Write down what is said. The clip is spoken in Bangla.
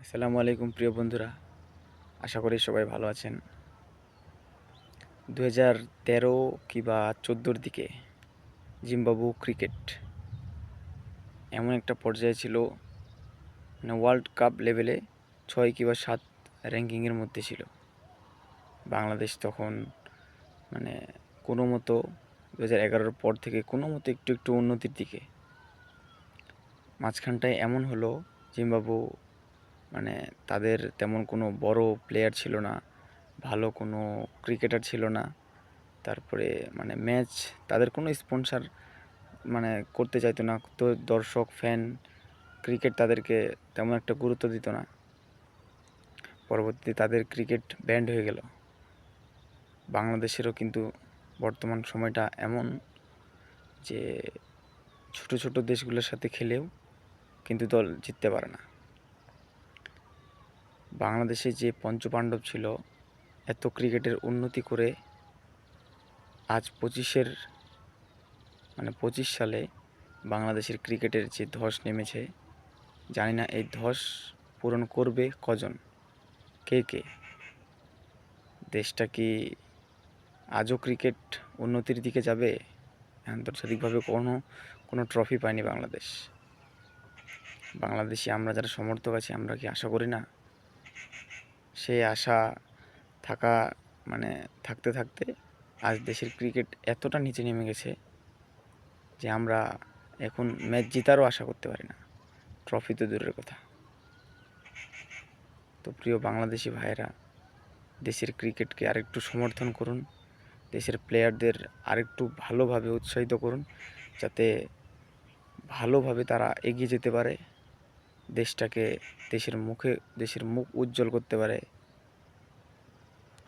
আসসালামু আলাইকুম প্রিয় বন্ধুরা, আশা করি সবাই ভালো আছেন। 2013 কিংবা 14-র দিকে জিম্বাবু ক্রিকেট এমন একটা পর্যায়ে ছিল, মানে ওয়ার্ল্ড কাপ লেভেলে 6 কিংবা 7 র্যাঙ্কিংয়ের মধ্যে ছিল। বাংলাদেশ তখন মানে কোনো মতো 2011-র পর থেকে কোনো মতো একটু একটু উন্নতির দিকে। মাঝখানটায় এমন হলো, জিম্বাবু মানে তাদের তেমন কোনো বড় প্লেয়ার ছিল না, ভালো কোনো ক্রিকেটার ছিল না। তারপরে মানে ম্যাচ তাদের কোনো স্পন্সর মানে করতে চাইতো না, তো দর্শক ফ্যান ক্রিকেট তাদেরকে তেমন একটা গুরুত্ব দিত না। পরবর্তীতে তাদের ক্রিকেট ব্যান্ড হয়ে গেল। বাংলাদেশেরও কিন্তু বর্তমান সময়টা এমন যে ছোট ছোট দেশগুলোর সাথে খেলেও কিন্তু দল জিততে পারে না। বাংলাদেশে যে পঞ্চপাণ্ডব ছিল, এত ক্রিকেটের উন্নতি করে আজ 25 সালে বাংলাদেশের ক্রিকেটের যে ধস নেমেছে, জানি না এই ধস পূরণ করবে কজন, কে কে। দেশটা কি আজও ক্রিকেট উন্নতির দিকে যাবে? আন্তর্জাতিকভাবে কোনো ট্রফি পায়নি বাংলাদেশ। বাংলাদেশি আমরা যারা সমর্থক আছি, আমরা কি আশা করি না? সেই আশা থাকা মানে থাকতে থাকতে আজ দেশের ক্রিকেট এতটা নিচে নেমে গেছে যে আমরা এখন ম্যাচ জেতারও আশা করতে পারি না, ট্রফি তো দূরের কথা। তো প্রিয় বাংলাদেশি ভাইয়েরা, দেশের ক্রিকেটকে আরেকটু সমর্থন করুন, দেশের প্লেয়ারদের আরেকটু ভালোভাবে উৎসাহিত করুন, যাতে ভালোভাবে তারা এগিয়ে যেতে পারে, দেশটাকে দেশের মুখ উজ্জ্বল করতে পারে।